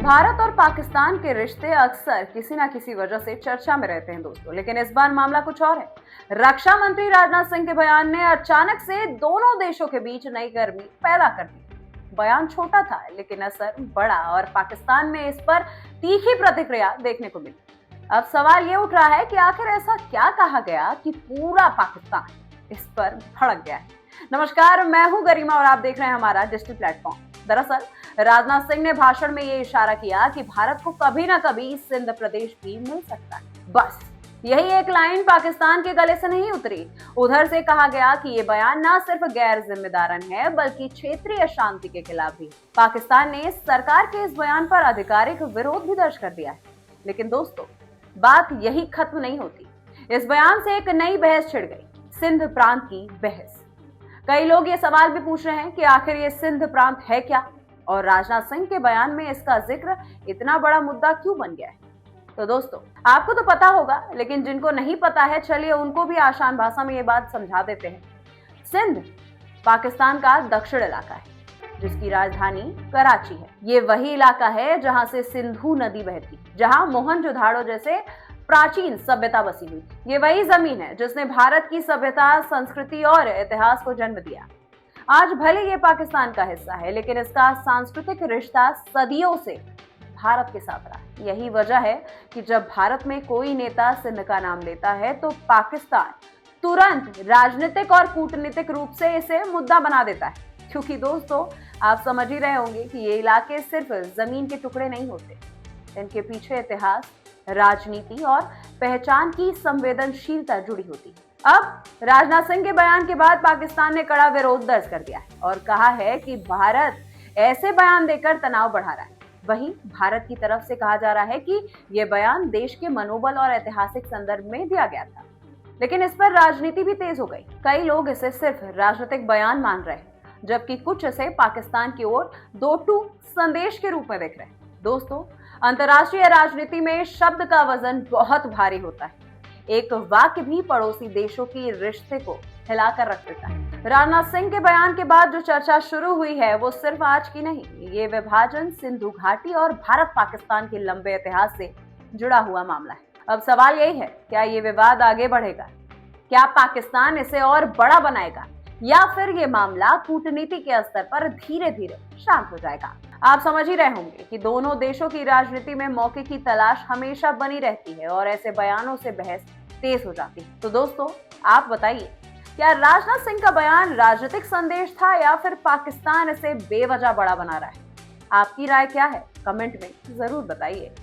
भारत और पाकिस्तान के रिश्ते अक्सर किसी ना किसी वजह से चर्चा में रहते हैं दोस्तों, लेकिन इस बार मामला कुछ और है। रक्षा मंत्री राजनाथ सिंह के बयान ने अचानक से दोनों देशों के बीच नई गर्मी पैदा कर दी। बयान छोटा था लेकिन असर बड़ा और पाकिस्तान में इस पर तीखी प्रतिक्रिया देखने को मिली। अब सवाल ये उठ रहा है कि आखिर ऐसा क्या कहा गया कि पूरा पाकिस्तान इस पर भड़क गया है। नमस्कार, मैं हूं गरिमा और आप देख रहे हैं हमारा डिजिटल प्लेटफॉर्म। दरअसल राजनाथ सिंह ने भाषण में ये इशारा किया कि भारत को कभी ना कभी सिंध प्रदेश भी मिल सकता है। बस यही एक लाइन पाकिस्तान के गले से नहीं उतरी। उधर से कहा गया कि ये बयान न सिर्फ गैर जिम्मेदारान है बल्कि क्षेत्रीय शांति के खिलाफ भी। पाकिस्तान ने सरकार के इस बयान पर आधिकारिक विरोध भी दर्ज कर दिया है। लेकिन दोस्तों, बात यही खत्म नहीं होती। इस बयान से एक नई बहस छिड़ गई, सिंध प्रांत की बहस। कई लोग ये सवाल भी पूछ रहे हैं कि आखिर ये सिंध प्रांत है क्या और राजनाथ सिंह के बयान में इसका जिक्र इतना बड़ा मुद्दा क्यों बन गया है। तो दोस्तों, आपको तो पता होगा, लेकिन जिनको नहीं पता है चलिए उनको भी आसान भाषा में ये बात समझा देते हैं। सिंध पाकिस्तान का दक्षिण इलाका है जिसकी राजधानी कराची है। ये वही इलाका है जहां से सिंधु नदी बहती, जहां मोहनजोदाड़ो जैसे प्राचीन सभ्यता बसी हुई। ये वही जमीन है जिसने भारत की सभ्यता, संस्कृति और इतिहास को जन्म दिया। आज भले ये पाकिस्तान का हिस्सा है लेकिन इसका सांस्कृतिक रिश्ता सदियों से भारत के साथ रहा। यही वजह है कि जब भारत में कोई नेता सिंध का नाम लेता है तो पाकिस्तान तुरंत राजनीतिक और कूटनीतिक रूप से इसे मुद्दा बना देता है। क्योंकि दोस्तों, आप समझ ही रहे होंगे कि ये इलाके सिर्फ जमीन के टुकड़े नहीं होते, इनके पीछे इतिहास, राजनीति और पहचान की संवेदनशीलता जुड़ी होती है। अब राजनाथ सिंह के बयान के बाद पाकिस्तान ने कड़ा विरोध दर्ज कर दिया है और कहा है कि भारत ऐसे बयान देकर तनाव बढ़ा रहा है। वहीं भारत की तरफ से कहा जा रहा है कि यह बयान देश के मनोबल और ऐतिहासिक संदर्भ में दिया गया था। लेकिन इस पर राजनीति भी तेज हो गई। कई लोग इसे सिर्फ राजनीतिक बयान मान रहे हैं, जबकि कुछ इसे पाकिस्तान की ओर दो टूक संदेश के रूप में देख रहे हैं। दोस्तों, अंतर्राष्ट्रीय राजनीति में शब्द का वजन बहुत भारी होता है। एक वाक्य भी पड़ोसी देशों की रिश्ते को हिलाकर रख देता है। राजनाथ सिंह के बयान के बाद जो चर्चा शुरू हुई है वो सिर्फ आज की नहीं, ये विभाजन, सिंधु घाटी और भारत पाकिस्तान के लंबे इतिहास से जुड़ा हुआ मामला है। अब सवाल यही है, क्या ये विवाद आगे बढ़ेगा? क्या पाकिस्तान इसे और बड़ा बनाएगा या फिर ये मामला कूटनीति के स्तर पर धीरे धीरे शांत हो जाएगा? आप समझ ही रहे होंगे कि दोनों देशों की राजनीति में मौके की तलाश हमेशा बनी रहती है और ऐसे बयानों से बहस तेज हो जाती है। तो दोस्तों, आप बताइए, क्या राजनाथ सिंह का बयान राजनीतिक संदेश था या फिर पाकिस्तान इसे बेवजह बड़ा बना रहा है? आपकी राय क्या है? कमेंट में जरूर बताइए।